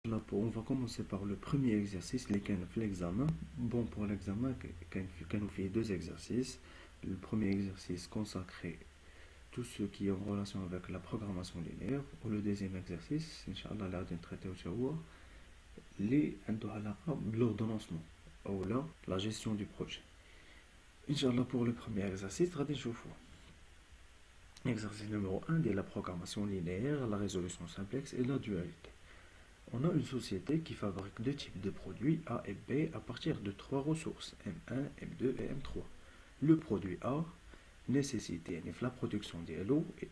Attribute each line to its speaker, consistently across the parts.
Speaker 1: On va commencer par le premier exercice, les canaux l'examen. Bon, pour l'examen, nous fait deux exercices. Le premier exercice consacré tout ce qui est en relation avec la programmation linéaire. Ou le deuxième exercice, Inch'Allah, l'air d'un traité au Tchaoua, l'ordonnancement, ou là, la gestion du projet. Inch'Allah, pour le premier exercice, exercice numéro 1, de la programmation linéaire, la résolution simplexe et la dualité. On a une société qui fabrique deux types de produits A et B à partir de trois ressources, M1, M2 et M3. Le produit A nécessite la production de l'eau et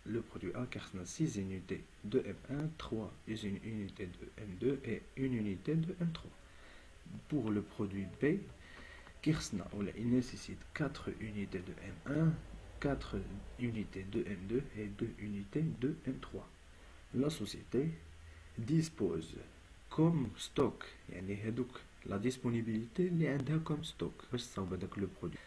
Speaker 1: le produit A qui 6 unités de M1, 3 unités de M2 et une unité de M3. Pour le produit B, il nécessite 4 unités de M1, 4 unités de M2 et 2 unités de M3. La société dispose comme stock, la disponibilité comme stock باش تصاوب هذاك لو برودوي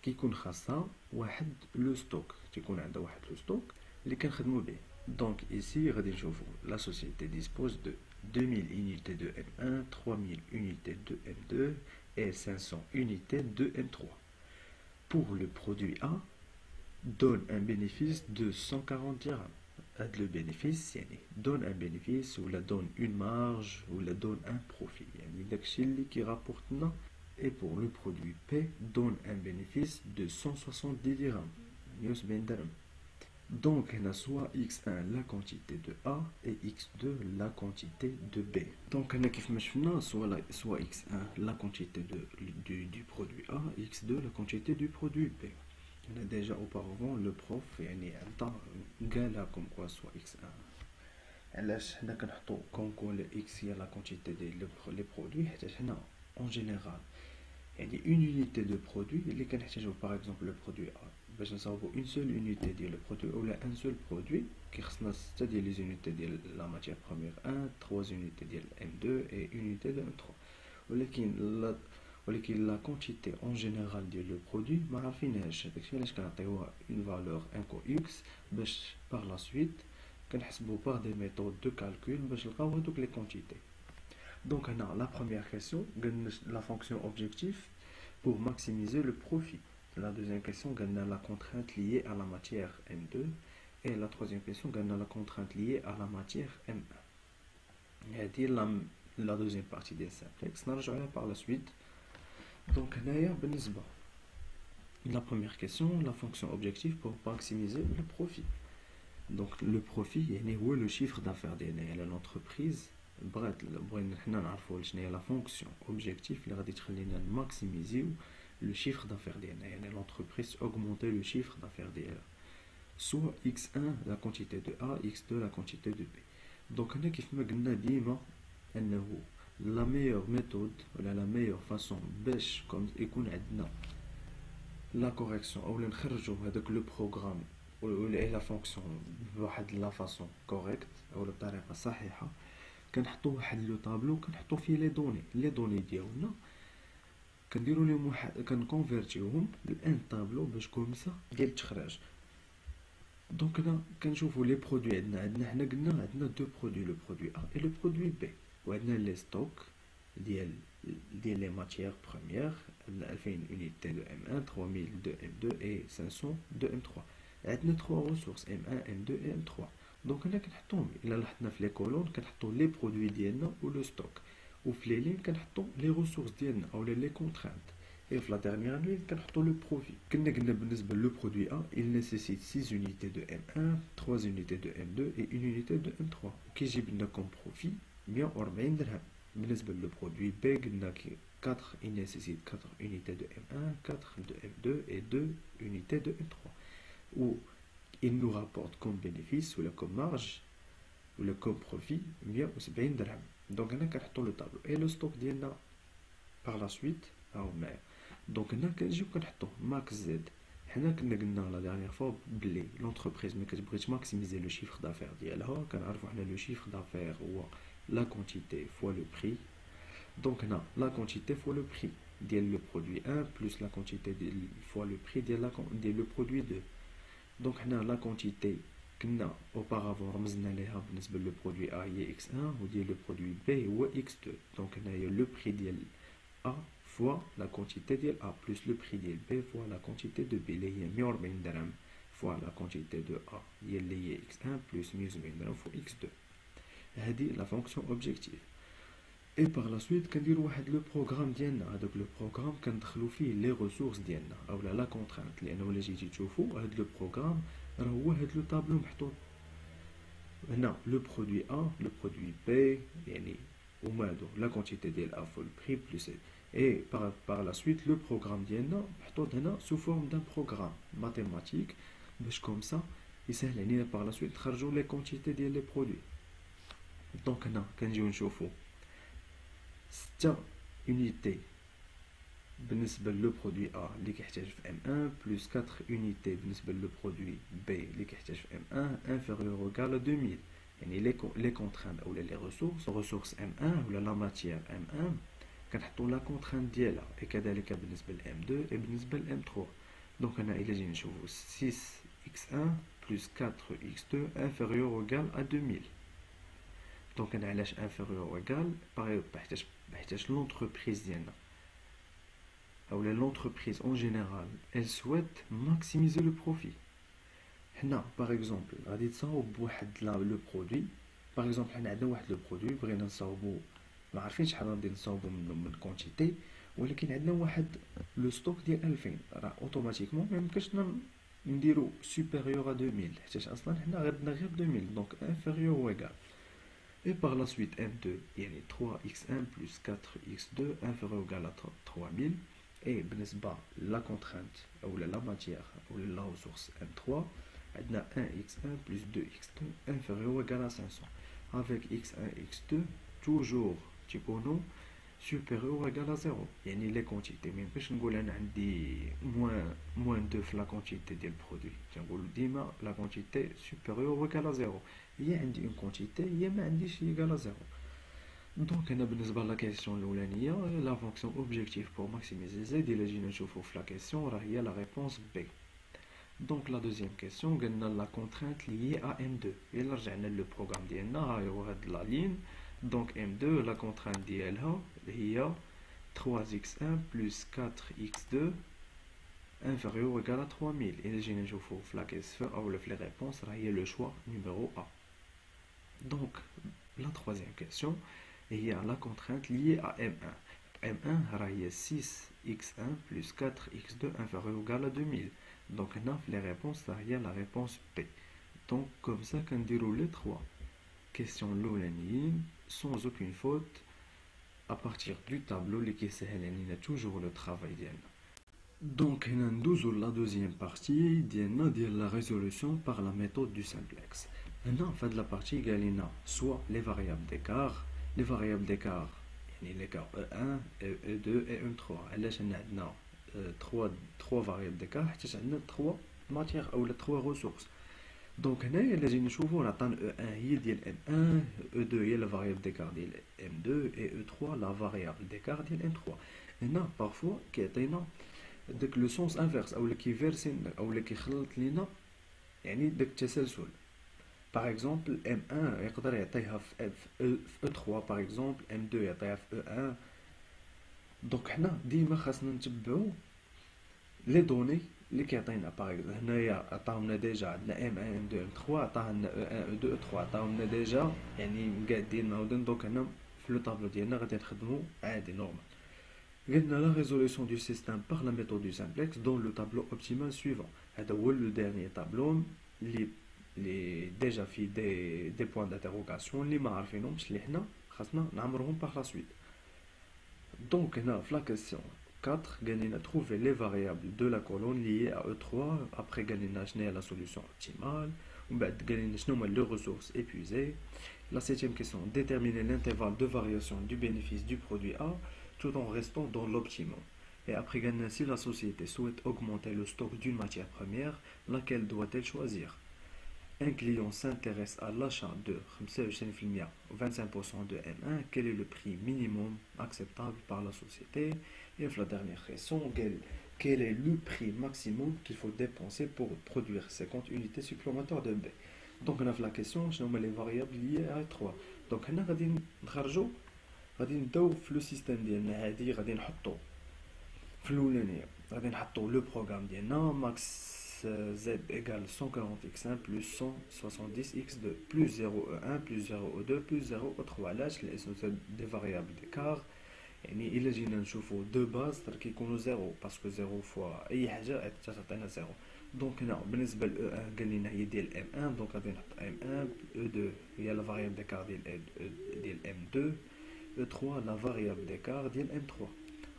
Speaker 1: كيكون خاصها واحد لو ستوك تيكون عندها واحد لو ستوك اللي كنخدموا به. Donc ici غادي نشوفوا la société dispose de 2000 unités de M1, 3000 unités de M2 et 500 unités de M3. Pour le produit A, donne un bénéfice de 140 dirhams. Le bénéfice donne un bénéfice ou la donne une marge ou la donne un profit qui rapporte. Et pour le produit P, donne un bénéfice de 170 dirhams. Donc on a soit x1 la quantité de A et x2 la quantité de B. Donc on a soit x1 la quantité du produit A, x2 la quantité du produit B. On a déjà auparavant le prof comme quoi soit x1 comme quoi le x est la quantité des produits en général une unité de produit par exemple le produit A une seule unité de le produit ou un seul produit qui c'est-à-dire les unités de la matière première 1, 3 unités de M2 et une unité de M3. ولكن la quantité en général ديال le produit ما عارفينهاش داكشي علاش كنعطيوها une valeur 1 x باش par la suite كنحسبوا par des méthodes de calcul باش نلقاو هذوك les quantités. Donc هنا la première question la fonction objectif pour maximiser le profit. La deuxième question la contrainte liée à la matière M2 et la troisième question la contrainte liée à la matière M1. هذه la deuxième partie des simplex نرجعوا par la suite. Donc, la première question, la fonction objective pour maximiser le profit. Donc, le profit, où est le chiffre d'affaires de l'entreprise. La fonction objective, maximiser le chiffre d'affaires de l'entreprise, augmenter le chiffre d'affaires de soit x1 la quantité de A, x2 la quantité de B. Donc, la meilleure méthode ou la meilleure façon باش comme يكون عندنا la correction ou نخرجوا هذاك le programme ou la fonction بواحد la façon correcte ou بطريقه صحيحه كنحطوا واحد لو طابلو كنحطوا فيه لي دوني ديالنا كنديروا لهم واحد كنكونفيرتيوهم لان طابلو باش كومسا ديال التخراج. دونك هنا كنشوفوا لي برودوي عندنا حنا قلنا عندنا دو برودوي لو برودوي A et le produit B. وعندنا لي ستوك ديال لي ماتيير بروميير 2000 unité de M1, 3000 de M2 et 500 de M3. عندنا 3 ressources M1, M2 et M3. دونك هنا كنحطوهم الا لاحظنا في لي كولون كنحطوا لي برودوي ديالنا و لو ستوك وفي لي لين كنحطوا لي ressources ديالنا او لي contraintes. Et في la dernière ligne كنحطوا le profit. قلنا بالنسبه le produit A il nécessite 6 unités de M1, 3 unités de M2 et une unité de M3. كيجيب لنا comme profit 140 درهم. بالنسبة للبرودوي B قلنا 4 il nécessite 4 unités de M1, 4 de M2 et 2 unités de M3 où il nous rapporte comme bénéfice ou comme marge ou comme profit 170 درهم. donc هنا كنحطو le tableau et le stock ديالنا par la suite أو ما donc هنا كنجيو كنحطو max Z. حنا كنا قلنا لا dernière fois بلي l'entreprise ما كتبغيش maximiser le chiffre d'affaires ديالها كنعرفو حنا le chiffre d'affaires هو la quantité fois le prix. Donc on a la quantité fois le prix le produit 1 plus la quantité fois le prix le produit 2. Donc on a la quantité كنا auparavant رمزنا ليها بالنسبة لو برودوي A هي x1 وديال لو برودوي B هو x2. دونك هنايا لو بري ديال A fois la quantité ديال A plus le prix ديال B fois la quantité de B اللي هي 140 درهم fois la quantité de A هي اللي هي x1 plus 170 درهم fois x2. هذه لا فونكسيون اوبجيكتيف. اي باغ لا سويت كنديرو واحد لو بروغرام ديالنا. هذاك لو بروغرام كندخلو فيه لي ريسورس ديالنا اولا لا كونترانت، لانه ولا جيتي تشوفو هاد لو بروغرام راه هو هاد لو طابلو محطوط هنا لو برودوي A لو برودوي B يعني هما هادو لا كونتيتي ديال A فوا لو بري بلس اي باغ لا سويت لو بروغرام ديالنا محطوط هنا سو فورم دان بروغرام ماتيماتيك باش كوم سا يسهل علينا باغ لا سويت نخرجو لي كونتيتي ديال لي برودوي. دونك هنا كنجيو نشوفو 6 unité بالنسبة لو برودوي A اللي كيحتاج في M1 بلس 4 unité بالنسبة لو برودوي B اللي كيحتاج في M1 inférieur ou égal à 2000. يعني لي كونترانت اولا لي ريسورس M1 ولا لا ماتيير M1 كنحطو لا كونترانت ديالها، اي كذلك بالنسبة ل M2 اي بالنسبة ل M3. دونك هنا الا جينا نشوفو 6x1 بلس 4x2 inférieur ou égal à 2000. دونك انا علاش inférieur ou égal بحيتاش l'entreprise ديالنا اولا l'entreprise en général elle souhaite maximiser le profit. حنا باغ اكزومبل غادي تصاوب بواحد لو برودوي، باغ اكزومبل حنا عندنا واحد لو برودوي بغينا نصاوبو ما عارفين شحال غادي نصاوبو منه من كونتيتي، ولكن عندنا واحد لو ستوك ديال 2000 راه اوتوماتيكمون ميمكنش نديرو سوبيريور ا 2000 حيتاش اصلا حنا عندنا غير 2000 دونك inférieur ou égal. Et par la suite M2 يعني 3x1 plus 4x2 inférieur ou égal à 3000. Et بالنسبة la contrainte ou la matière ou la ressource M3 عندنا 1x1 plus 2x2 inférieur ou égal à 500. Avec x1 x2 toujours تيكونوا supérieur ou égal à 0. يعني les quantités ميمكنش نقول انا عندي moins 2 في la quantité ديال البرودوي، تنقول ديما la quantité supérieure ou égal à 0. هي عندي اون كونتيتي هي ما عنديش هي égal à 0. دونك هنا بالنسبه لا كيسيون الاولانيه لا فونكسيون اوبجيكتيف بور ماكسيميزي زد الا جينا نشوفو في لا كيسيون راه هي لا ريبونس بي. دونك لا دوزيام كيسيون قلنا لا كونترانت ليي ا ام 2 الا رجعنا لو بروغرام ديالنا ها هو هاد لا لين. دونك ام 2 لا كونترانت ديالها هي 3x1 plus 4x2 inférieur ou égal à 3000. الا جينا نشوفو في لا كيسيون اولا في لي ريبونس راه هي لو شوا نيميرو ا. Donc, la troisième question est la contrainte liée à M1. M1 est 6x1 plus 4x2 inférieur ou égal à 2000. Donc, les réponses, il y a la réponse P. Donc, comme ça, qu'on déroule les trois questions sans aucune faute à partir du tableau, qui a toujours le travail. Donc, nous la deuxième partie de la résolution par la méthode du simplex. Maintenant, en fait, la partie égale soit les variables d'écart, l'écart E1, E2 et E3. Là, on a trois variables d'écart, on a trois matières ou trois ressources. Donc, là, on a E1 est M1, E2 est la variable d'écart de M2 et E3 la variable d'écart de M3. Maintenant, parfois, le sens inverse ou qui verse ou qui خلط لنا يعني داك التسلسل. Par exemple, M1 يقدر يعطيها في E3 par exemple, M2 يعطيها في E1. دونك حنا ديما خاصنا نتبعو لي دوني اللي كيعطينا. باغ اكزومبل هنايا عطاهمنا ديجا عندنا M1 M2 M3 عطاهمنا E1 E2 E3 عطاهمنا ديجا يعني مقادين معاودين. دونك هنا في لو طابلو ديالنا غادي نخدمو عادي نورمال. قلنا la résolution du système par la méthode du simplex dans le tableau optimal suivant. هذا هو le dernier tableau اللي ديجا فيه دي بوين d'interrogation اللي ما عارفينهمش اللي حنا خاصنا نعمرهم par la suite. Donc هنا في la question 4 قال لنا trouver les variables de la colonne liées à E3. après قال لنا شنو هي la solution optimale ومن بعد قال لنا شنو هما les ressources épuisées. La septième question, déterminer l'intervalle de variation du bénéfice du produit A tout en restant dans l'optimum. Et après, si la société souhaite augmenter le stock d'une matière première, laquelle doit-elle choisir? Un client s'intéresse à l'achat de 25% ou 25% de M1. Quel est le prix minimum acceptable par la société? Et la dernière question, quel est le prix maximum qu'il faut dépenser pour produire 50 unités supplémentaires de B? دونك هنا في لا كيسيون شنو هما لي فاريابل لي ا 3. دونك هنا غادي نخرجوا، غادي نبداو في لو سيستيم ديالنا هادي، غادي نحطوا في الاولانيه غادي نحطوا لو بروغرام ديالنا ماكس z égale 140x1 plus 170x2 plus 0e1 plus 0e2 plus 0e3. علاش؟ لأنه زاد دي فاريابل ديكار، يعني الا جينا نشوفوا دو باز راه كيكونوا زيرو، باسكو زيرو فوا اي حاجه تعطينا زيرو. دونك هنا بالنسبه ل او 1 قال لنا هي ديال ام 1، دونك غادي نحط ام 1. او 2 هي لا فاريابل ديكار ديال ام 2. او 3 لا فاريابل ديكار ديال ام 3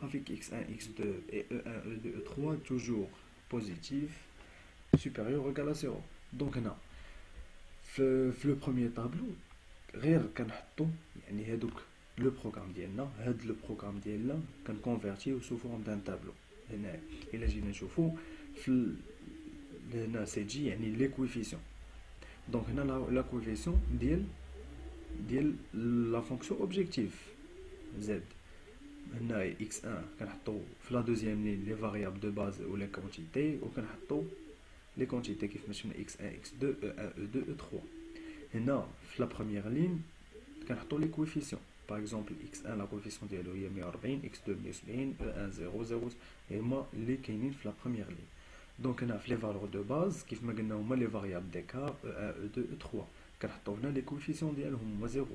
Speaker 1: avec x1 x2 et e1 e2 e3 toujours positif supérieur ou égal à 0. Donc هنا في لو بروميير طابلو غير كنحطو يعني هادوك لو بروغرام ديالنا، هاد لو بروغرام ديالنا كنكونفيرتيو سو فورم دان طابلو. هنا الا جينا نشوفو في هنا سي جي يعني لي كويفيسيون. دونك هنا لا كويفيسيون ديال لا فونكسيون اوبجيكتيف زد. هنا x1 كنحطو في لا دوزيام لين لي فاريابل دو باز و لي كونتيتي، و كنحطو لي كونتيتي كيف ما شفنا x1 x2 e1 e2 e3. هنا في لا بروميير لين كنحطو لي كويفيسيون. باغ اكزومبل x1 لا كويفيسيون ديالو هي 140، x2 170، e1 0 0 هما اللي كاينين في لا بروميير لين. دونك هنا في لي فالور دو باز كيف ما قلنا هما لي فاريابل ديكار e1 e2 e3 كنحطو هنا لي كويفيسيون ديالهم هما 0.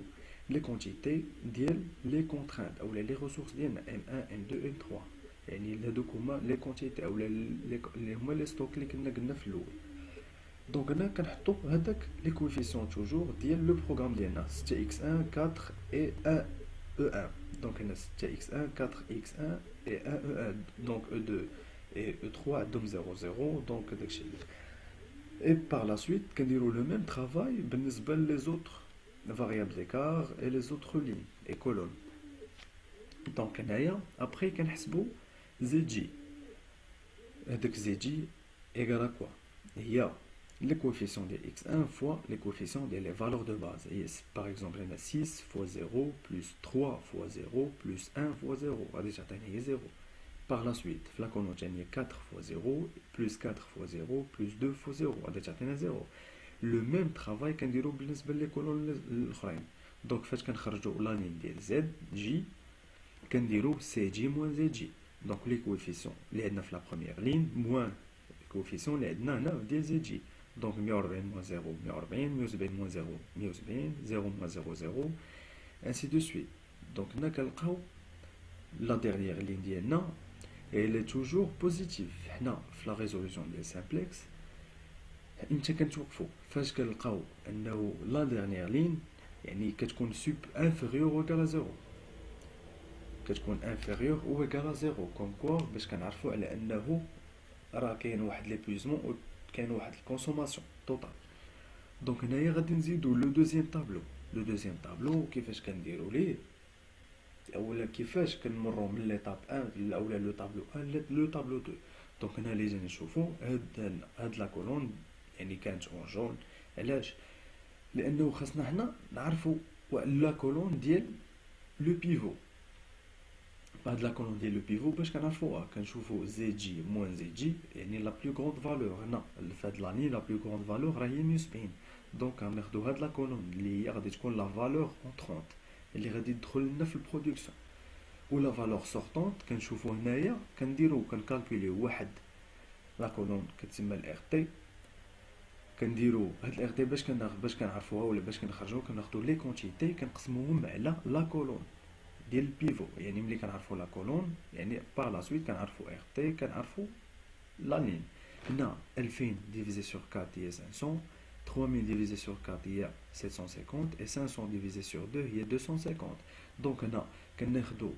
Speaker 1: لي كونتيتي ديال لي كونترانت اولا لي ريسورس ديالنا m1 m2 m3، يعني هادوك هما لي كونتيتي اولا اللي هما لي ستوك اللي كنا قلنا في الاول. دونك هنا كنحطو هذاك لي كويفيسيون توجور ديال لو بروغرام ديالنا 6 x1 4 et 1 e1. دونك هنا 6 x1 4 x1 et 1 e1. دونك e2 et e3 عندهم 0 0. دونك داكشي et par la suite كنديرو لو ميم travail بالنسبه لي زوتر variable d'écart et les autres lignes et colonnes. Donc هنايا après كنحسبو zg. هذاك zg égal à quoi؟ هي les coefficients de x1 fois les coefficients des valeurs de base. Et par exemple هنا 6 fois 0 plus 3 fois 0 plus 1 fois 0 غادي تعطينا هي 0. Par la suite في la colonne ثانية 4 fois 0 plus 4 fois 0 plus 2 fois 0 غادي تعطينا 0. لو ميم ترافاي كنديرو بالنسبه لي كولون الاخرين. دونك فاش كنخرجوا لا لين ديال زد جي كنديرو سي جي موان زي جي. دونك لي كويفيسيون اللي عندنا في لا بروميير لين موان الكويفيسيون اللي عندنا هنا ديال زي جي. دونك 140 موان 0 140، 170 موان 0 170، 0 موان 0 0 انسي دو سويت. دونك هنا كنلقاو لا ديرنيير لين ديالنا elle est toujours positive. حنا في لا ريزوليوشن ديال سامبلكس امتى كنتوقفوا؟ فاش كنلقاو انه لا ديرنيير لين يعني كتكون سوب انفيريور او ايكال 0، كتكون انفيريور او ايكال 0 كوم كوا باش كنعرفوا على انه راه كاين واحد ليبويزمون و كاين واحد الكونسوماسيون توتال. دونك هنايا غادي نزيدو لو دوزيام طابلو. لو دوزيام طابلو كيفاش كنديرو ليه اولا كيفاش كنمروا من ليطاب 1 اولا لو طابلو 1 لو طابلو 2. دونك هنا اللي جينا نشوفوا هاد لا كولون يعني كانت اون جون. علاش؟ لانه خاصنا حنا نعرفوا لا كولون ديال لو بيفو. بعد لا كولون ديال لو بيفو باش كنعرفوها كنشوفوا زي جي موان زي جي يعني لا بلو غروند فالور. هنا في هاد لاني لا بلو غروند فالور راه هي 170. دونك غناخدو هاد لا كولون اللي هي غادي تكون لا فالور اون 30 اللي غادي تدخل لنا في البرودكسيون. و لا فالور سورتونت كنشوفوا هنايا كنديرو كنكالكوليو واحد لا كولون كتسمى الار تي. كنديرو هاد الار تي باش كنعرفوها ولا باش كنخرجوها كناخدو لي كونتيتي كنقسموهم على لا كولون ديال البيفو. يعني ملي كنعرفو لا كولون يعني باغ لا سويت كنعرفو ار تي كنعرفو لا لين. هنا 2000 ديفيزي سور 4 هي 500، 3000 divisé sur 4 هي 750 et 500 divisé sur 2 هي 250. دونك هنا كناخدو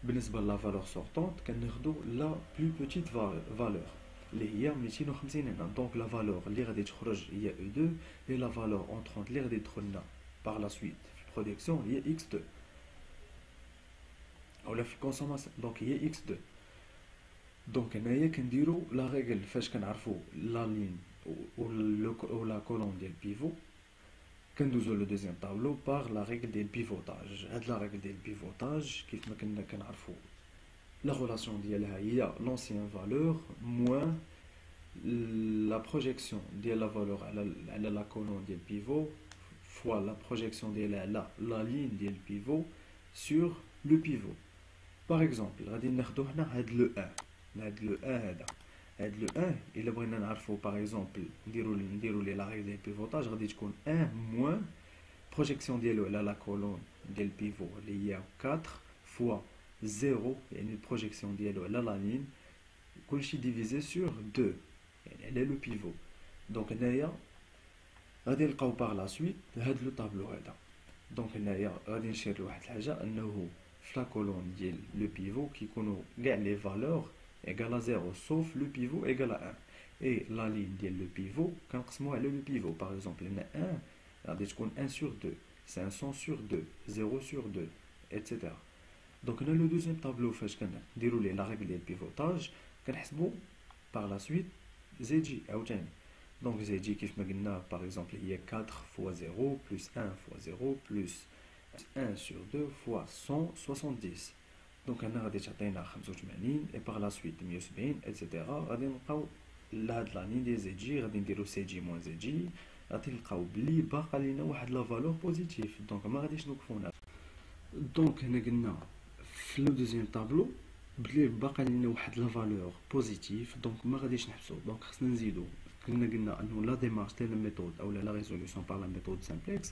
Speaker 1: بالنسبه لا فالور سورتونت كناخدو لا بلو بوتيت فالور اللي هي 250 هنا. دونك لا فالور اللي غادي تخرج هي E2 et لا فالور اون 30 اللي غادي تدخل لنا باغ لا سويت في البرودكسيون هي X2 اولا في الكونسوماسيون دونك هي X2. دونك هنايا كنديرو لا ريغل فاش كنعرفو لا لين ou la colonne ديال pivot كندوزو لو دوزيام طابلو باغ لا ريغل ديال بيفوتاج. هاد لا ريغل ديال بيفوتاج كيف ما كنا كنعرفو لا ريلاسيون ديالها هي لونسيان فالور موان la projection de la valeur à la colonne du pivot fois la projection de la ligne du pivot sur le pivot. Par exemple, غادي ناخدو هنا هاد لو 1 هاد لو 1 هاد لو 1 الا بغينا نعرفو باغ اكزومبل نديرو ليه لا ريغل ديال البيفوتاج غادي تكون 1 موان بروجيكسيون ديالو على لا كولون ديال البيفو اللي هي 4 فوا 0 يعني البروجيكسيون ديالو على لا لين كلشي ديفيزي سور 2 يعني على لو بيفو. دونك هنايا غادي نلقاو باغ لا سويت هاد لو طابلو هذا. دونك هنايا غادي نشير لواحد الحاجه انه في لا كولون ديال لو بيفو كيكونوا كاع لي فالور ايغال ا 0 سوف لو بيفو ايغال ا 1 اي لا لين ديال لو بيفو كنقسموها على لو بيفو. باغ اكزومبل هنا 1 غادي تكون 1 sur 2 500 sur 2 0 sur 2 etc. دونك هنا لو دوزيام طابلو فاش كنديروا ليه لا ريغل ديال البيفوتاج كنحسبوا باغ لا سويت زي جي عاوتاني. دونك زي جي كيف ما قلنا باغ اكزومبل هي 4 فوا 0 بلس 1 فوا 0 بلس 1 sur 2 fois 170. دونك هنا غادي تعطينا 85 اي باغ لا سويت 170 اتسيتيرا. غادي نلقاو لهاد لا لين ديال زي جي غادي نديرو سي جي موان زي جي غادي نلقاو بلي باقا لينا واحد لا فالور بوزيتيف. دونك ما غاديش نوقفو هنا. دونك هنا قلنا في لو دوزيام طابلو بلي باقا لينا واحد لا فالور بوزيتيف دونك ما غاديش نحبسو. دونك خصنا نزيدو قلنا انه لا ديمارش ديال الميثود او لا ريزوليوشن بار لا ميثود سامبلكس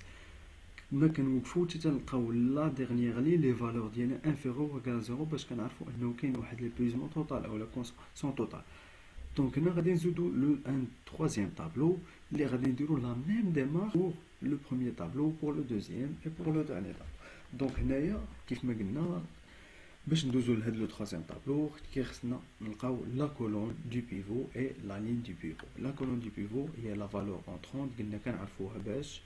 Speaker 1: ما كنوقفو حتى تلقاو لا ديرنيير لي فالور ديالنا انفيرور وكال زيرو باش كنعرفو انه كاين واحد ليبويزمون توتال او لا كونسون توتال. دونك هنا غادي نزيدو لو ان troisième طابلو اللي غادي نديرو لا ميم ديمارش بور لو بروميير طابلو بور لو دوزيام اي بور لو دانيير طابلو. دونك هنايا كيف ما قلنا باش ندوزو لهاد لو troisième طابلو خصنا نلقاو لا كولون دو بيفو اي لا لين دو بيفو. لا كولون دو بيفو هي لا فالور اونترونت قلنا كنعرفوها باش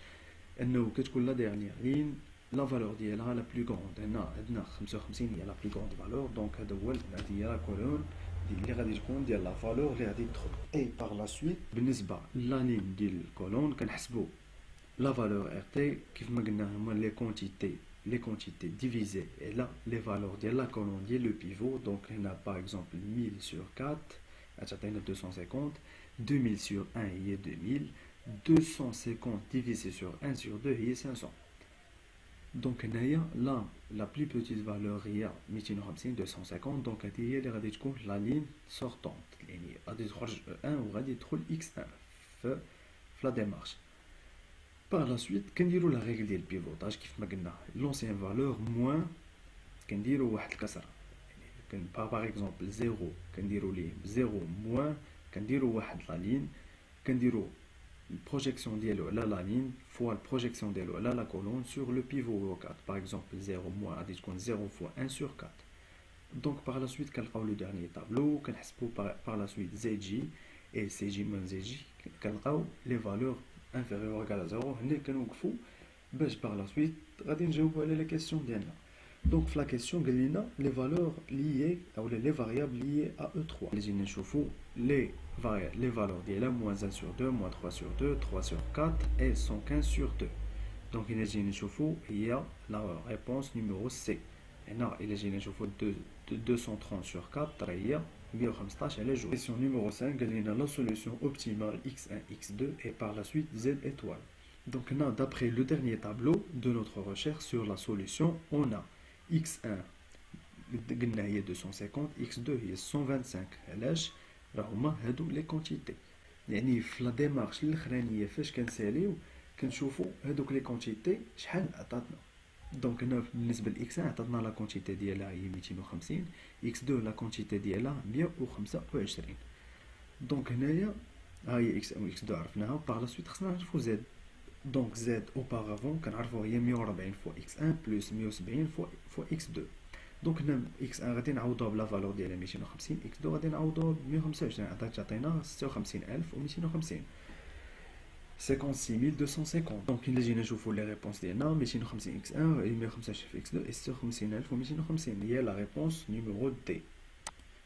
Speaker 1: انه كتكون لا ديرنيير لين لا فالور ديالها لا بلو غروند. هنا عندنا 55 هي لا بلو غروند فالور. دونك هذا هو هذه هي لا كولون اللي غادي تكون ديال لا فالور اللي غادي تدخل. اي باغ لا سويت بالنسبه لا لين ديال الكولون كنحسبوا لا فالور ار تي كيف ما قلنا هما لي كونتيتي ديفيزي على لي فالور ديال لا كولون ديال لو بيفو. دونك هنا باغ اكزومبل 1000 sur 4 غتعطينا 250. 2000 sur 1 هي 2000. 250 divisé sur 1 sur 2 هي 500. دونك هنايا لا بلو بوتيت فالور هي 250 250. دونك هذه هي اللي غادي تكون لا لين سورتونت يعني غادي تخرج 1 وغادي يدخل اكس 1 في لا ديمارش. باغ لا سويت كنديرو لا ريغل ديال البيفوتاج كيف ما قلنا لونسيان فالور موان كنديرو واحد الكسره يعني باغ اكزومبل 0 كنديرو ليه 0 موان كنديرو واحد لا لين كنديرو البروجيكسيون ديالو على لا لين فوا البروجيكسيون ديالو على لا كولون سور لو بيفو 4. باغ اكزومبل 0 موان غادي تكون 0 فوا 1 sur 4. دونك باغ لا سويت كنلقاو لو ديرنيي طابلو كنحسبو باغ لا سويت زي جي اي سي جي من زي جي كنلقاو لي فالور انفيريور اكال 0. هنا كنوقفو باش باغ لا سويت غادي نجاوبو على لا كيسيون ديالنا. دونك في لا كيسيون قال لنا لي فالور ليي او لي فاريابل ليي ا او 3 اللي جينا نشوفو لي valeurs ديالها moins 1 sur 2 moins 3 sur 2 3 sur 4 et 115 sur 2. دونك إلا جينا نشوفو هي لا ريبونس نيميرو سي. هنا إلا جينا نشوفو 230 sur 4 هي 115 على جوج. كيسيون نيميرو 5 قال لنا لا سوليوشن اوبتيمال x1 x2 et par la suite z étoile. Donc là, d'après le dernier tableau de notre recherche sur la solution, on a x1 قلنا هي 250 x2 هي 125. علاش؟ راه هما هادو لي كونتيتي يعني في لا ديمارش الاخرانيه فاش كنساليو كنشوفو هادوك لي كونتيتي شحال عطاتنا. دونك هنا بالنسبه لاكس 1 عطاتنا لا كونتيتي ديالها هي 250 اكس 2 لا كونتيتي ديالها 125. دونك هنايا ها هي اكس 1 و اكس 2 عرفناها. باغ لا سويت خصنا نعرفو زد. دونك زد اوبارافون كنعرفو هي 140 فوا اكس 1 بلس 170 فوا اكس 2. دونك هنا اكس 1 غادي نعوضوها بلا فالور ديالها 250 اكس 2 غادي نعوضوها ب 125 تعطينا 56250 56250. دونك الا جينا نشوفو لي ريبونس ديالنا 250 اكس 1 و 125 في اكس 2 et 56250 هي لا ريبونس نيميرو دي.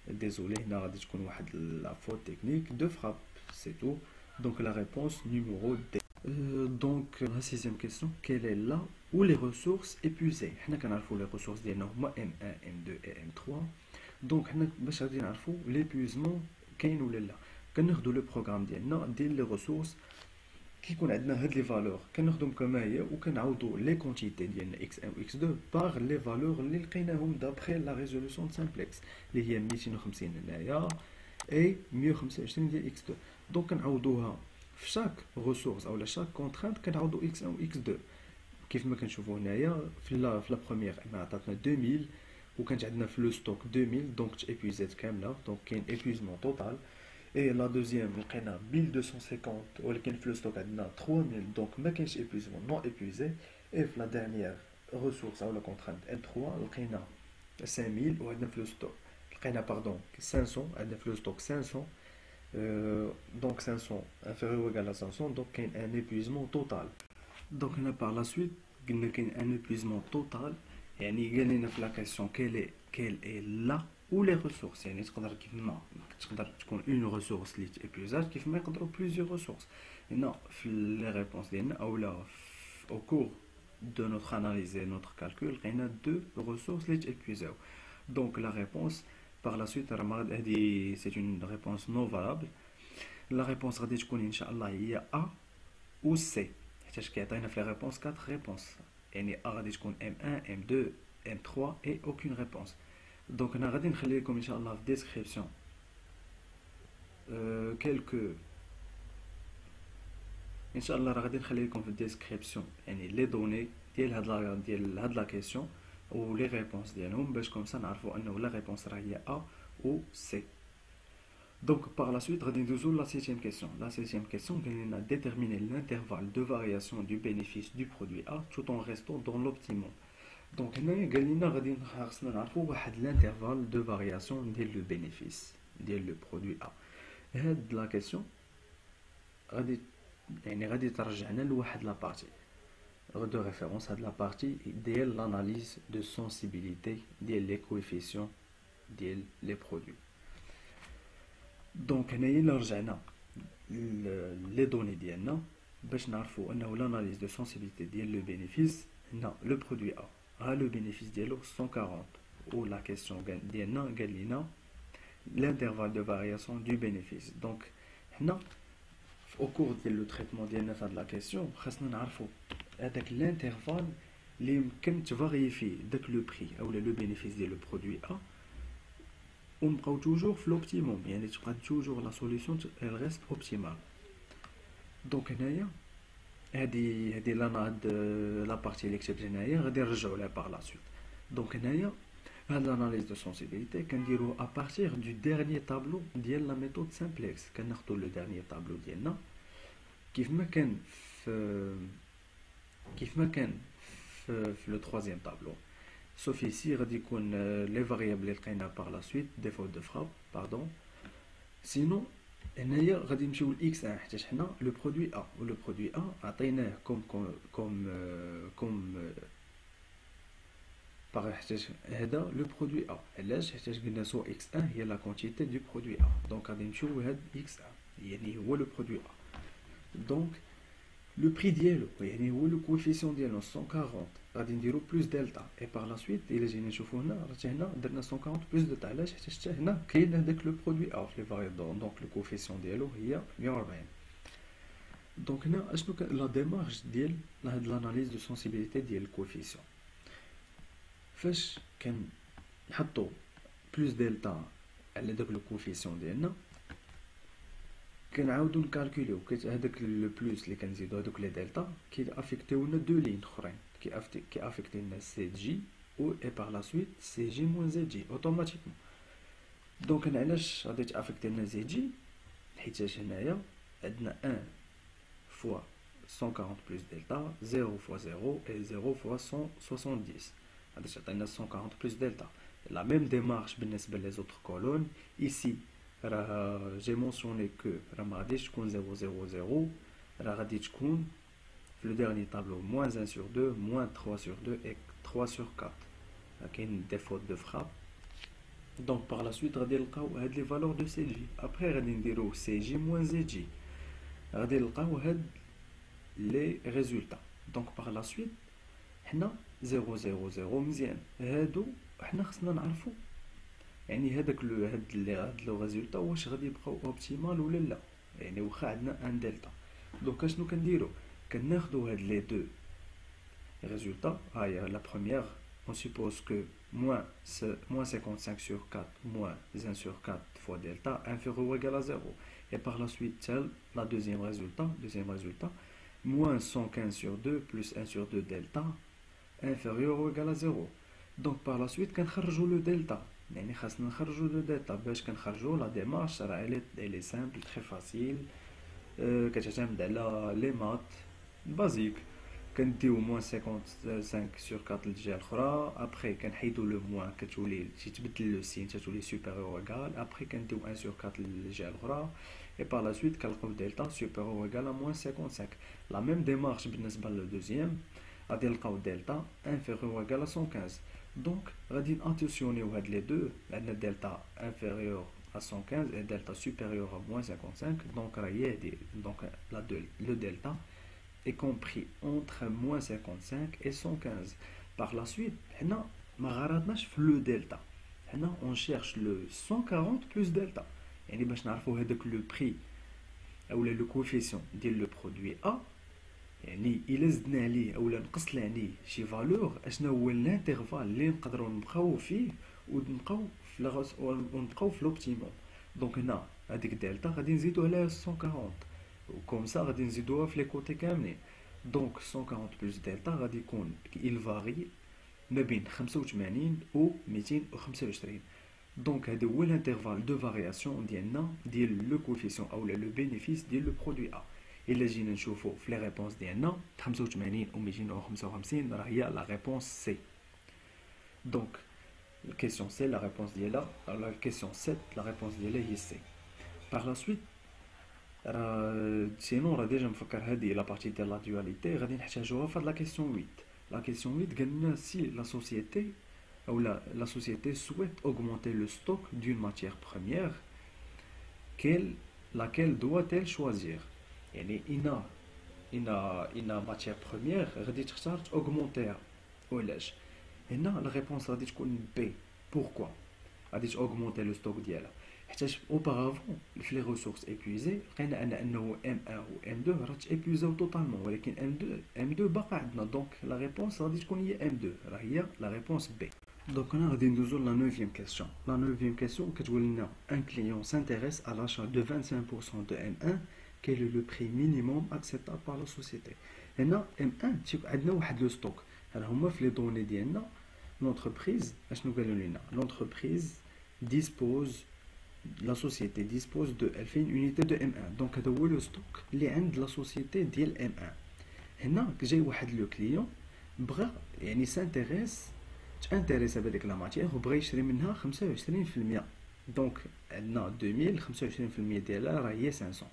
Speaker 1: ديزولي هنا غادي تكون واحد لا فوت تكنيك دو فراب سي تو. دونك لا ريبونس نيميرو دي. دونك la sixième question, quelle est là où les ressources épuisées. حنا كنعرفوا les ressources ديالنا هما M1 M2 et M3. دونك حنا باش غادي نعرفوا l'épuisement كاين ولا لا. كناخدو لو بروغرام ديالنا ديال لي ريسورس كيكون عندنا هاد لي فالور كناخدهم كما هي وكنعوضو لي كونتيتي ديالنا x1 و x2 باغ لي فالور اللي لقيناهم دابخي لا ريزولوسيون سامبلكس اللي هي 250 هنايا اي 125 ديال x2. دونك كنعوضوها في شاك ريسورس اولا شاك كونترانت كنعوضو x1 و x2 كيف ما كنشوفوا هنايا في لا بروميير ان عطاتنا 2000 وكانت عندنا في لو ستوك 2000 دونك تيبويزات كامله دونك كاين ايبويزمون توتال. Et la deuxième, on a 1250, ولكن في le stock عندنا 3000 donc ما كاينش épuisement non épuisé. Et في la dernière ressource ou la contrainte N3 لقينا 5000 وعندنا في le stock لقينا pardon 500 عندنا في le stock 500 donc 500 inférieur ou égal à 500 donc كاين un épuisement total. Donc هنا par la suite قلنا كاين un épuisement total يعني قال لنا في la question quelle est la ou les ressources يعني تقدر كيف ما تقدر تكون une ressource اللي تيبوزات كيف ما يقدروا plusieurs ressources. هنا في les réponses ديالنا اولا au cours de notre analyse et notre calcul لقينا deux ressources اللي تيبوزاو. Donc la réponse par la suite هذه c'est une réponse non valable. La réponse غادي تكون ان شاء الله هي A ou C حيت كيعطينا في les réponses 4 réponses يعني A غادي تكون M1 M2 M3 et aucune réponse. Donc انا غادي نخلي لكم ان شاء الله في description quelques ان شاء الله راه غادي نخلي لكم في الديسكريبسيون يعني لي دوني ديال هاد لا كيسيون و لي ريبونس ديالهم باش كومسا نعرفوا انه لا ريبونس راه هي A ou C. Donc par la suite غادي ندوزو لا سيتيام كيسيون. لا سيتيام كيسيون قال لنا déterminer l'intervalle de variation du bénéfice du produit A tout en restant dans l'optimum. Donc هنايا قال لنا غادي خاصنا نعرفوا واحد الانترفال دو فارياسيون ديال لو بينيفيس ديال لو برودوي ا. هاد لا كيسيون غادي ترجعنا لواحد لا بارتي دو ريفيرونس. هاد لا بارتي ديال لاناليز دو سونسيبيليتي ديال لي كويفيسيون ديال لي برودوي. دونك هنايا الا رجعنا لي دوني ديالنا باش نعرفوا انه لاناليز دو سونسيبيليتي ديال لو بينيفيس هنا لو برودوي ا le bénéfice ديالو 140 ou la question ديالنا قال لنا l'intervalle de variation du bénéfice. Donc حنا au cours ديال لو تريتمون ديالنا في هاد لا كيسيون خاصنا نعرفوا هذاك الانترفال اللي يمكن تفاري فيه داك لو بري اولا لو بينيفيس ديال لو برودوي ا ونبقاو توجور في لوبتيموم يعني تبقى توجور لا سوليسيون elle reste optimale. دونك هنايا هادي لا بارتي اللي كتبت هنايا غادي نرجعوا لها باغ لا سويت. دونك هنايا هاد لاناليز دو سونسيبيليتي كنديروه ا بارتير دو ديرنيي طابلو ديال لا ميثود سامبلكس. كناخدو لو ديرنيي طابلو ديالنا كيف ما كان في لو troisième طابلو sauf ici غادي يكون لي فاريابل اللي لقينا باغ لا سويت ديفو دو فراب باردون. سينو هنايا غادي نمشيو ل x1 حيت حنا لو برودوي ا و لو برودوي ا عطيناه كوم باغ حيت هذا لو برودوي ا علاش حيت قلنا سو x1 هي لا كونتيتي دو برودوي ا دونك غادي نمشيو لهاد x1 يعني هو لو برودوي ا. دونك لو بري ديالو يعني هو لو كوفيسيون ديالو 140 غادي نديرو بلس دلتا اي باغ لا سويت الا جينا نشوفو هنا راه هنا درنا 140 بلس دلتا علاش حيت حتى هنا كاين هذاك لو برودوي ا في لي فاريابل دونك لو كوفيسيون ديالو هي 140. دونك هنا اشنو كان لا ديمارش ديال هاد لاناليز دو سونسيبيليتي ديال الكوفيسيون فاش كان نحطو بلس دلتا على داك لو كوفيسيون ديالنا كنعاودو نكالكوليو هذاك لو بلس اللي كنزيدو هذوك لي دلتا كيافيكتيو لنا دو لين اخرين كيافيكتي لنا سي جي و اي باغ لا سويت سي جي موان زي جي اوتوماتيكمون. دونك انا علاش غادي تافيكتي لنا زي جي حيتاش هنايا عندنا 1 فوا 140 بلس دلتا 0 فوا 0 اي 0 فوا 170 غادي تعطينا 140 بلس دلتا. لا ميم ديمارش بالنسبه لي زوتر كولون ايسي راه جي مونسيوني كو راه ما غاديش تكون 0 0 0 راه غادي تكون في لو ديرني طابلو موان 1 sur 2 موان 3 sur 2 et 3 sur 4 كاين دي فوت دو فراب. دونك باغ لا سويت غادي نلقاو هاد لي فالور دو سي جي ابري غادي نديرو سي جي موان زي جي غادي نلقاو هاد لي ريزولطا. دونك باغ لا سويت حنا 0 0 0 مزيان هادو حنا خصنا نعرفو يعني هاد لو ريزولتا واش غادي يبقاو اوبتيمال ولا لا. يعني واخا عندنا ان دلتا، دونك شنو كنديرو، كناخدو هاد لي دو résultat, la première, on suppose que moins 55 sur 4, moins 1 sur 4 fois delta, inférieur ou égal à 0. Et par la suite, la deuxième résultat, moins 115 sur 2 plus 1 sur 2 delta, inférieur ou égal à 0. Donc par la suite, كنخرجوا le delta. يعني خاصنا نخرجوا le delta باش كنخرجوا la démarche elle est simple, très facile. كتعتمد على les maths basiques. كنديو moins 55 sur 4 للجهة الأخرى، après كنحيدو le moins كتولي تيتبدل le signe تتولي supérieur ou égal، après كنديو 1 sur 4 للجهة الأخرى، et par la suite كنلقاو delta supérieur ou égal à moins 55. La même démarche بالنسبة للو deuxième، غادي نلقاو delta inférieur ou égal à 115. donc غادي ناديسيونيو هاد لي دو، عندنا delta inférieur à 115 et delta supérieur à moins 55، donc راه هي هادي، donc le delta est compris entre moins 55 et 115. Par la suite, le delta. On cherche le 140 plus delta. Et nous avons le prix ou le coefficient de le produit A. Il est ou chez valeur, l'intervalle اللي نقدروا نبقاو فيه ونبقاو في l'optimum. Donc هنا هذيك delta غادي نزيدو عليها 140. Comme ça, غادي نزيدوها في les côtés كاملين. Donc 140 plus delta غادي يكون il varie ما بين 85 و 225. Donc هذا هو l'intervalle de variation ديالنا ديال le coefficient او le bénéfice ديال le produit A. إلا جينا نشوفو في les réponses ديالنا 85 و 255 راه هي la réponse C. Donc la question C, la réponse ديالها، la question 7, la réponse ديالها هي C. Par la suite sinon راه ديجا مفكر هذه لا بارتي ديال لا دواليتي غادي نحتاجوها في هاد لا كيسيون 8. لا كيسيون 8 قالنا si la société ou la société souhaite augmenter le stock d'une matière première, laquelle doit-elle choisir. يعني إنا matière première غادي تختار augmenter ولاش. هنا la réponse غادي تكون B. pourquoi غادي augmenter le stock ديالها حيتاش auparavant في les ressources épuisées لقينا انه M1 و M2 راه تيبوزاو توتالمون، ولكن M2 باقا عندنا، دونك لا ريبونس غادي تكون هي M2، راه هي لا ريبونس B. دونك هنا غادي ندوزو لا 9e question. لا 9e question كتقول لنا un client s'intéresse à l'achat de 25% de M1, quel est le prix minimum acceptable par la société. هنا M1 عندنا واحد لو ستوك، راه هما في لي دوني ديالنا l'entreprise اشنو قالوا لنا l'entreprise dispose la société dispose de 2000 unités de M1. donc هذا هو لو ستوك اللي عند لا سوسيتي ديال M1. هنا جاي واحد لو كليون بغى يعني سانتيريس تانتيريس بهذيك لا ماتيير وبغى يشري منها 25%. دونك عندنا 2000 25% ديالها راه هي 500.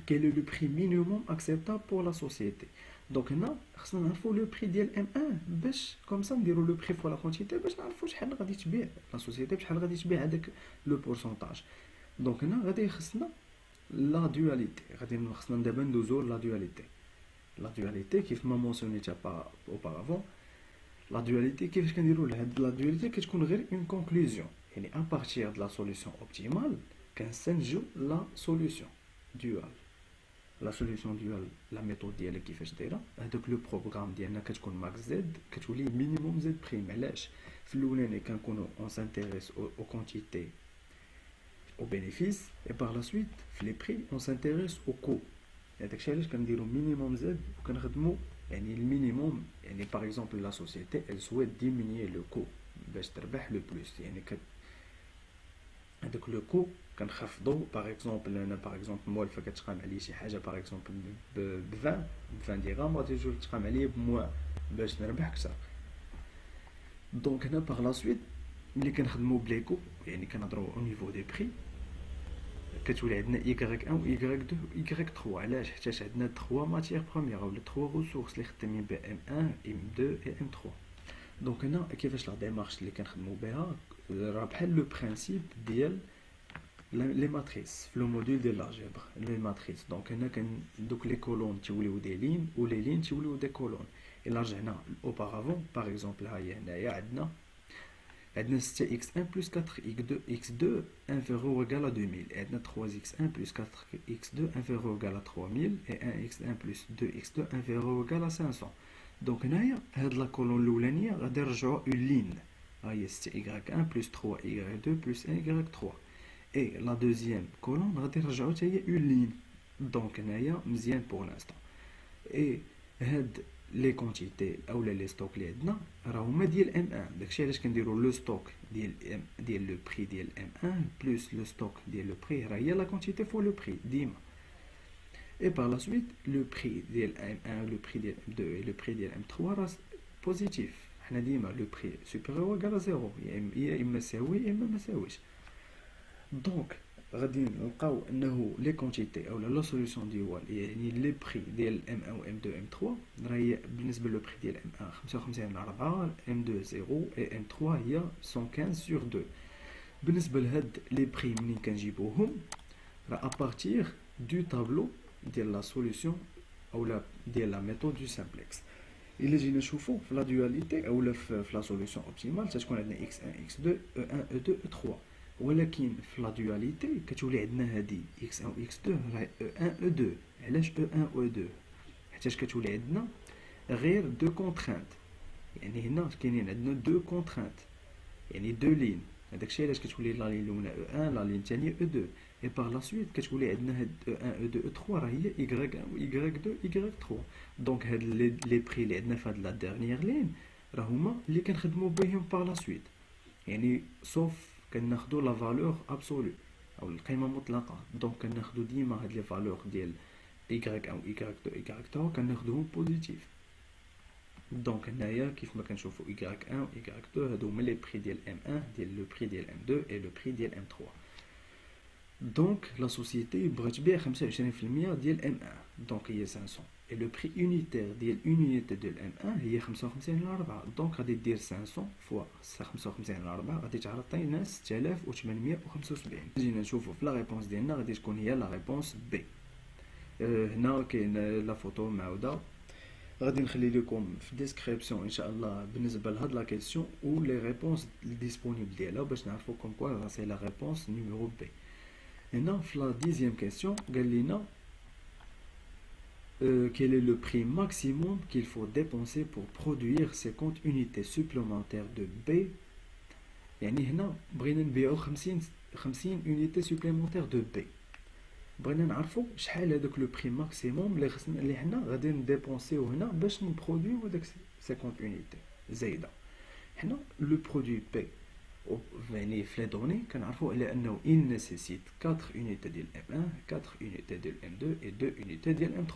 Speaker 1: quel est le prix minimum acceptable pour la société. دونك هنا خصنا نعرفوا لو بري ديال M1 باش كومسا نديروا لو بري فوا لا كونتيتي باش نعرفوا شحال غادي تبيع لا سوسيتي، بشحال غادي تبيع هذاك لو بورسونتاج. دونك هنا غادي خصنا لا دواليتي، غادي خصنا دابا ندوزو لا دواليتي. لا دواليتي كيف ما مونسيونيتها با اوبارافون، لا دواليتي كيفاش كنديروا لها لا دواليتي كتكون غير اون كونكلوزيون، يعني ا بارتير د لا سوليوشن اوبتيمال كنستنتجو لا سوليوشن دوال. لا سوليوشن ديال لا ميثود ديالها كيفاش دايره، هذاك لو بروغرام ديالنا كتكون ماكس زد كتولي مينيموم زد بريم. علاش؟ في الاولاني كنكونوا اون سانتيريس او كونتيتي او بينيفيس، اي بار لا سويت في لي بري اون سانتيريس او كو. هذاك علاش كنديروا مينيموم زد وكنخدموا يعني المينيموم. يعني باغ اكزومبل لا سوسيتي ال سويت ديمينيي لو كو باش تربح لو بلوس، يعني هذاك لو كو كنخفضوا. باغ اكزومبل انا باغ اكزومبل مولفه كتقام عليه شي حاجه باغ اكزومبل ب 20 درهم غادي تجي تقام عليه بموا باش نربح اكثر. دونك هنا باغ لا سويت ملي كنخدموا بليكو يعني كنهضروا او نيفو دي بري كتولي عندنا Y1 و Y2 و Y3. علاش؟ حيتاش عندنا 3 ماتيير بروميير ولا 3 ريسورس اللي خدامين ب M1 M2 و M3. دونك هنا كيفاش لا ديمارش اللي كنخدموا بها راه بحال لو برينسيپ ديال لي ماتريس في لو موديل ديال لاجيبر لي ماتريس. دونك هنا كان دوك لي كولون تيوليو دي لين و لي لين تيوليو دي كولون. الا رجعنا اوبارافون باغ اكزومبل ها هي هنايا عندنا عندنا 6x1 plus 4x2 inférieur ou égal à 2000. Et عندنا 3x1 plus 4x2 inférieur ou égal à 3000 et 1x1 plus 2x2 inférieur ou égal à 500. Donc هنايا هاد لا كولون الاولانيه غادي نرجعوا اون لين هي 6y1 plus 3y2 plus 1y3 et la deuxième colonne غادي نرجعوا حتى هي اون لين. دونك هنايا مزيان بور لانستون. et هاد لي كونتيتي اولا لي ستوك اللي عندنا راه هما ديال ام 1. داكشي علاش كنديروا لو ستوك ديال لو بري ديال ام 1 بلس لو ستوك ديال لو بري راه هي لا كونتيتي فوا لو بري ديما. et par la suite le prix ديال M1 le prix ديال M2 et le prix ديال M3 راه بوزيتيف. حنا ديما لو بري سوبيريور اكال زيرو يا اما ساوي يا اما ما ساويش. دونك غادي نلقاو انه لي كونتيتي اولا لا سوليوشن ديال يعني لي بري ديال M1 و M2 M3 راه هي بالنسبه لو بري ديال M1 55 على 4 M2 0 et M3 هي 115 sur 2. بالنسبه لهاد لي بري منين كنجيبوهم راه ابارتير دو تابلو ديال لا سوليوشن اولا ديال لا ميثود دو سامبلكس. الا جينا نشوفو في لا دواليتي اولا في لا سوليوشن اوبتيمال تتكون عندنا x1 x2 e1 e2 e3 ولكن في لا دواليتي كتولي عندنا هادي x1 و x2 راه e1 e2. علاش e1 و e2؟ حيتاش كتولي عندنا غير دو كونترانت. يعني هنا كاينين عندنا دو كونترانت يعني دو لين. هداكشي علاش كتولي لا لين الاولى e1 لا لين الثانيه e2 et par la suite كتولي عندنا هاد e1 e2 e3 راه هي y1 و y2 y3. دونك هاد لي بري اللي عندنا في هاد لا ديرنيير لين راه هما اللي كنخدموا بهم par la suite. يعني سوف كناخذوا لا فالور ابسولو او القيمه المطلقه. دونك كناخذوا ديما هاد لي فالور ديال y1 و y2 y3 كناخذوهم بوزيتيف. دونك هنايا كيف ما كنشوفوا y1 و y2 هادو هما لي بري ديال M1 ديال لو بري ديال M2 et لو بري ديال M3. دونك لا سوسيتي بغات تبيع 25% ديال M1 دونك هي 500 et le prix unitaire ديال unité ديال M1 هي 55 على 4. دونك غادي دير 500 فوا 55 على 4 غادي تعطينا 6875. جينا نشوفوا في لا ريبونس ديالنا غادي تكون هي لا ريبونس بي. هنا كاين لا فوتو معاوده غادي نخلي لكم في ديسكريبسيون ان شاء الله بالنسبه لهاد لا كيسيون و لي ريبونس لي ديسپونيبل ديالها باش نعرفوا كوم كوا سي لا ريبونس نيميرو بي. هنا في لا ديزيام كيسيون قال لنا quel est le prix maximum qu'il faut dépenser pour produire 50 unités supplémentaires de B. يعني هنا بغينا نبيعو 50 unité supplémentaire de B. بغينا نعرفوا شحال هذاك لو بري ماكسيموم اللي خصنا اللي حنا غادي نديبونسيو هنا باش نبرودويو هذاك 50 unité زايده. حنا لو برودوي بي يعني في لي دوني كنعرفوا على انه il nécessite 4 unités ديال M1 4 unités ديال M2 et 2 unités ديال M3.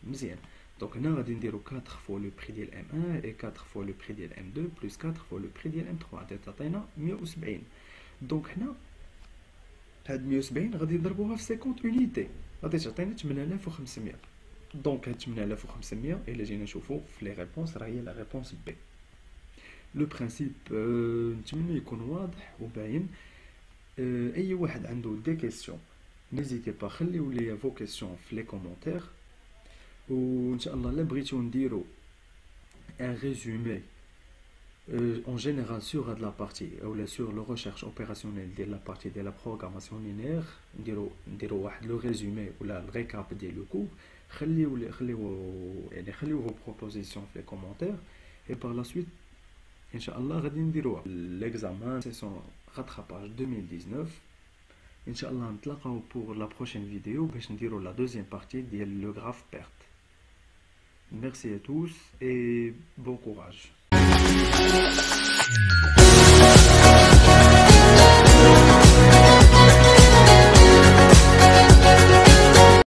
Speaker 1: مزيان. دونك هنا غادي نديرو 4 فوا لو بري ديال M1 et 4 فوا لو بري ديال M2 بلس 4 فوا لو بري ديال M3 غادي تعطينا 170. دونك هنا هاد 170 غادي نضربوها في 50 unité غادي تعطينا 8500. دونك هاد 8500 الا جينا نشوفو في لي ريبونس راه هي لا ريبونس بي. لو برينسيپ نتمنى يكون واضح وباين. اي واحد عنده دي كيسيون نيزيتي با خليو لي فو كيسيون في لي كومونتير وان شاء الله لا بغيتو نديرو ان ريزومي en général sur la partie ou sur le recherche opérationnelle de la partie de la programmation linéaire نديرو واحد لو ريزومي ولا الريكاب ديال لو كور. خليو يعني خليو vos propositions في لي كومونتير et par la suite ان شاء الله غادي نديروها l'examen سيسون rattrapage 2019. ان شاء الله نتلاقاو pour la prochaine vidéo باش نديرو la deuxième partie ديال le graphe perte. Merci à tous et bon courage.